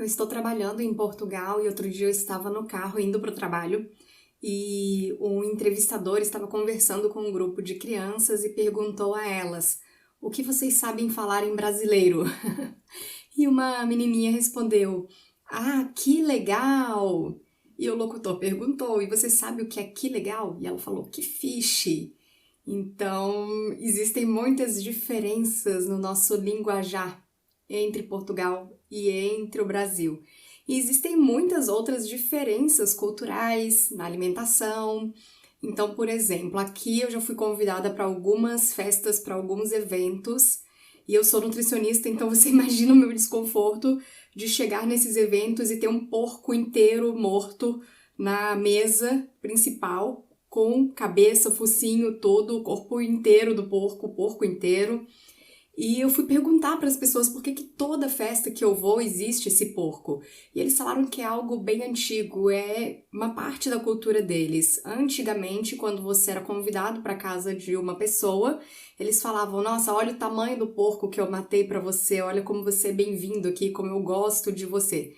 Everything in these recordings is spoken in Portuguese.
Eu estou trabalhando em Portugal e outro dia eu estava no carro indo para o trabalho e um entrevistador estava conversando com um grupo de crianças e perguntou a elas: "O que vocês sabem falar em brasileiro?" E uma menininha respondeu: "Ah, que legal!" E o locutor perguntou: "E você sabe o que é que legal?" E ela falou: "Que fiche!" Então, existem muitas diferenças no nosso linguajar entre Portugal e entre o Brasil. E existem muitas outras diferenças culturais na alimentação. Então, por exemplo, aqui eu já fui convidada para algumas festas, para alguns eventos, e eu sou nutricionista, então você imagina o meu desconforto de chegar nesses eventos e ter um porco inteiro morto na mesa principal, com cabeça, focinho todo, o corpo inteiro do porco, o porco inteiro. E eu fui perguntar para as pessoas por que toda festa que eu vou existe esse porco. E eles falaram que é algo bem antigo, é uma parte da cultura deles. Antigamente, quando você era convidado para casa de uma pessoa, eles falavam: "Nossa, olha o tamanho do porco que eu matei para você, olha como você é bem-vindo aqui, como eu gosto de você."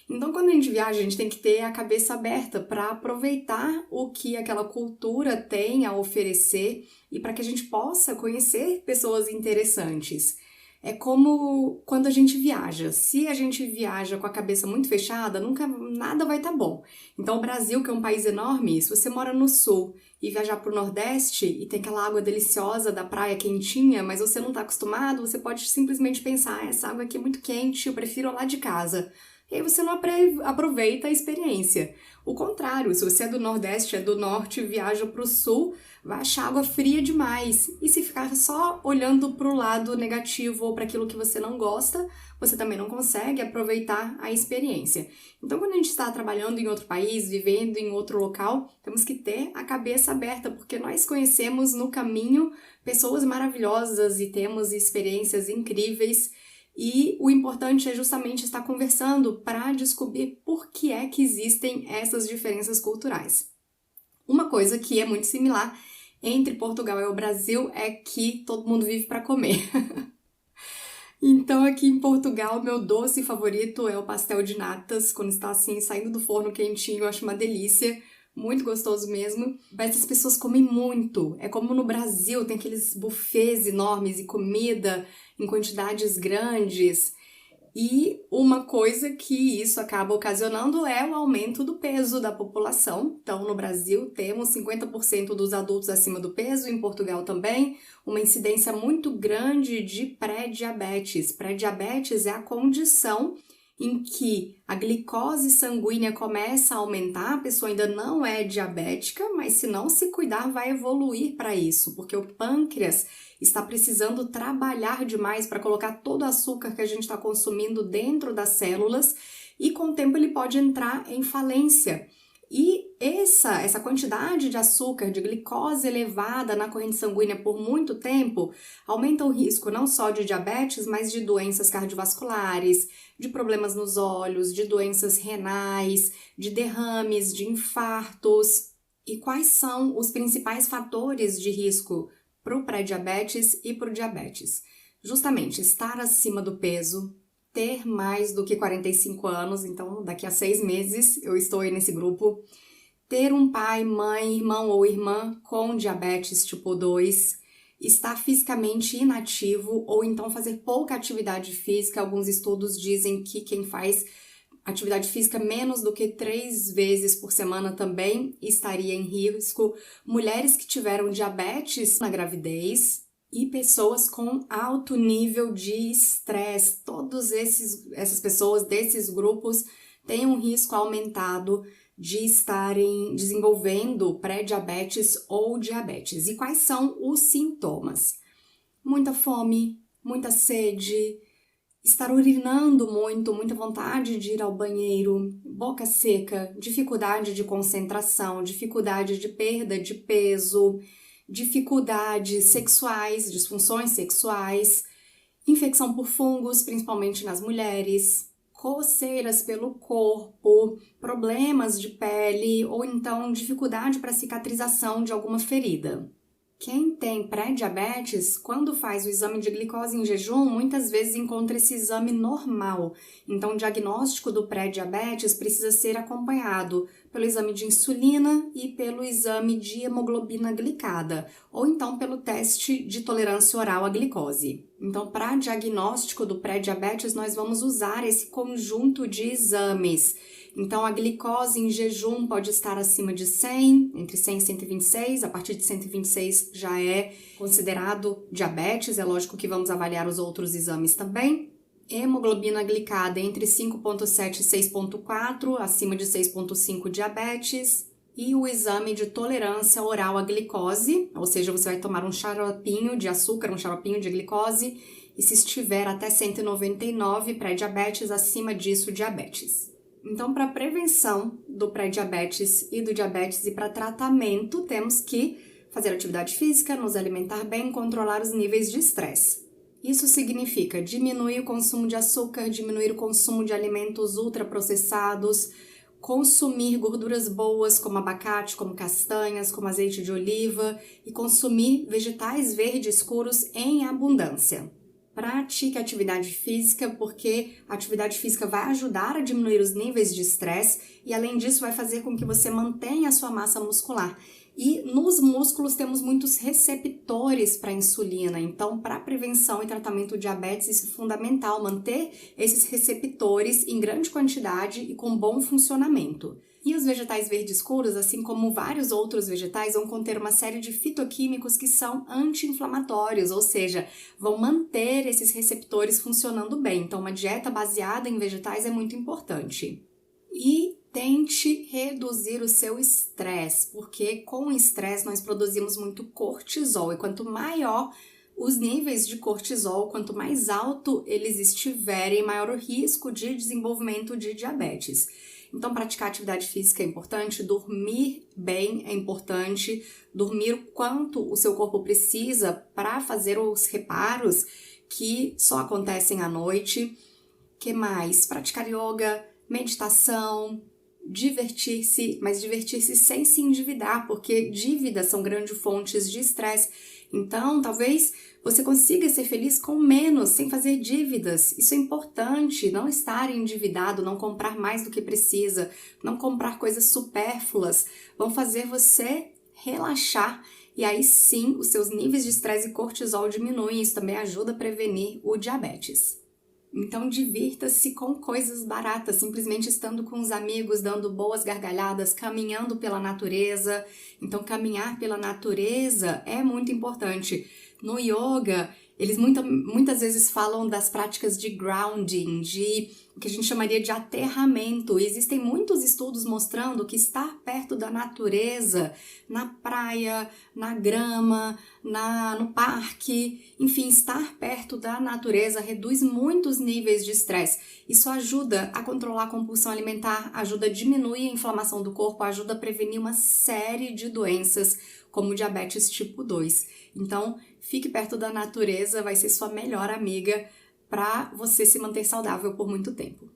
Então, quando a gente viaja, a gente tem que ter a cabeça aberta para aproveitar o que aquela cultura tem a oferecer e para que a gente possa conhecer pessoas interessantes. É como quando a gente viaja. Se a gente viaja com a cabeça muito fechada, nunca nada vai estar bom. Então, o Brasil, que é um país enorme, se você mora no sul e viajar para o Nordeste e tem aquela água deliciosa da praia quentinha, mas você não está acostumado, você pode simplesmente pensar: essa água aqui é muito quente, eu prefiro lá de casa. E aí você não aproveita a experiência. O contrário, se você é do Nordeste, é do Norte, viaja para o Sul, vai achar água fria demais. E se ficar só olhando para o lado negativo ou para aquilo que você não gosta, você também não consegue aproveitar a experiência. Então, quando a gente está trabalhando em outro país, vivendo em outro local, temos que ter a cabeça aberta, porque nós conhecemos no caminho pessoas maravilhosas e temos experiências incríveis. E o importante é justamente estar conversando para descobrir por que é que existem essas diferenças culturais. Uma coisa que é muito similar entre Portugal e o Brasil é que todo mundo vive para comer. Então, aqui em Portugal, meu doce favorito é o pastel de natas, quando está assim, saindo do forno quentinho, eu acho uma delícia, muito gostoso mesmo. Mas as pessoas comem muito, é como no Brasil, tem aqueles buffets enormes e comida em quantidades grandes. E uma coisa que isso acaba ocasionando é o aumento do peso da população. Então, no Brasil, temos 50% dos adultos acima do peso, em Portugal também, uma incidência muito grande de pré-diabetes. Pré-diabetes é a condição em que a glicose sanguínea começa a aumentar, a pessoa ainda não é diabética, mas se não se cuidar, vai evoluir para isso, porque o pâncreas está precisando trabalhar demais para colocar todo o açúcar que a gente está consumindo dentro das células e com o tempo ele pode entrar em falência. E essa quantidade de açúcar, de glicose elevada na corrente sanguínea por muito tempo aumenta o risco não só de diabetes, mas de doenças cardiovasculares, de problemas nos olhos, de doenças renais, de derrames, de infartos. E quais são os principais fatores de risco para o pré-diabetes e para o diabetes? Justamente estar acima do peso, ter mais do que 45 anos, então daqui a 6 meses eu estou aí nesse grupo, ter um pai, mãe, irmão ou irmã com diabetes tipo 2, estar fisicamente inativo ou então fazer pouca atividade física. Alguns estudos dizem que quem faz atividade física menos do que 3 vezes por semana também estaria em risco. Mulheres que tiveram diabetes na gravidez e pessoas com alto nível de estresse. Todas essas pessoas desses grupos têm um risco aumentado de estarem desenvolvendo pré-diabetes ou diabetes. E quais são os sintomas? Muita fome, muita sede, estar urinando muito, muita vontade de ir ao banheiro, boca seca, dificuldade de concentração, dificuldade de perda de peso, dificuldades sexuais, disfunções sexuais, infecção por fungos, principalmente nas mulheres, coceiras pelo corpo, problemas de pele ou então dificuldade para cicatrização de alguma ferida. Quem tem pré-diabetes, quando faz o exame de glicose em jejum, muitas vezes encontra esse exame normal. Então, o diagnóstico do pré-diabetes precisa ser acompanhado pelo exame de insulina e pelo exame de hemoglobina glicada, ou então pelo teste de tolerância oral à glicose. Então, para diagnóstico do pré-diabetes, nós vamos usar esse conjunto de exames. Então, a glicose em jejum pode estar acima de 100, entre 100 e 126, a partir de 126 já é considerado diabetes, é lógico que vamos avaliar os outros exames também. Hemoglobina glicada entre 5,7 e 6,4, acima de 6,5 diabetes. E o exame de tolerância oral à glicose, ou seja, você vai tomar um xaropinho de açúcar, um xaropinho de glicose, e se estiver até 199, pré-diabetes, acima disso, diabetes. Então, para prevenção do pré-diabetes e do diabetes e para tratamento, temos que fazer atividade física, nos alimentar bem, controlar os níveis de estresse. Isso significa diminuir o consumo de açúcar, diminuir o consumo de alimentos ultraprocessados, consumir gorduras boas como abacate, como castanhas, como azeite de oliva e consumir vegetais verdes escuros em abundância. Pratique atividade física, porque a atividade física vai ajudar a diminuir os níveis de estresse e, além disso, vai fazer com que você mantenha a sua massa muscular. E nos músculos temos muitos receptores para insulina, então, para prevenção e tratamento de diabetes, isso é fundamental, manter esses receptores em grande quantidade e com bom funcionamento. E os vegetais verdes escuros, assim como vários outros vegetais, vão conter uma série de fitoquímicos que são anti-inflamatórios, ou seja, vão manter esses receptores funcionando bem. Então, uma dieta baseada em vegetais é muito importante. E tente reduzir o seu estresse, porque com o estresse nós produzimos muito cortisol, e quanto maior os níveis de cortisol, quanto mais alto eles estiverem, maior o risco de desenvolvimento de diabetes. Então, praticar atividade física é importante, dormir bem é importante, dormir o quanto o seu corpo precisa para fazer os reparos que só acontecem à noite. Que mais? Praticar yoga, meditação, divertir-se, mas divertir-se sem se endividar, porque dívidas são grandes fontes de estresse. Então, talvez você consiga ser feliz com menos, sem fazer dívidas. Isso é importante, não estar endividado, não comprar mais do que precisa, não comprar coisas supérfluas, vão fazer você relaxar e aí sim os seus níveis de estresse e cortisol diminuem. Isso também ajuda a prevenir o diabetes. Então, divirta-se com coisas baratas, simplesmente estando com os amigos, dando boas gargalhadas, caminhando pela natureza. Então, caminhar pela natureza é muito importante. No yoga, eles muitas vezes falam das práticas de grounding, de o que a gente chamaria de aterramento. E existem muitos estudos mostrando que estar perto da natureza, na praia, na grama, no parque, enfim, estar perto da natureza reduz muitos níveis de estresse. Isso ajuda a controlar a compulsão alimentar, ajuda a diminuir a inflamação do corpo, ajuda a prevenir uma série de doenças, como diabetes tipo 2. Então, fique perto da natureza, vai ser sua melhor amiga para você se manter saudável por muito tempo.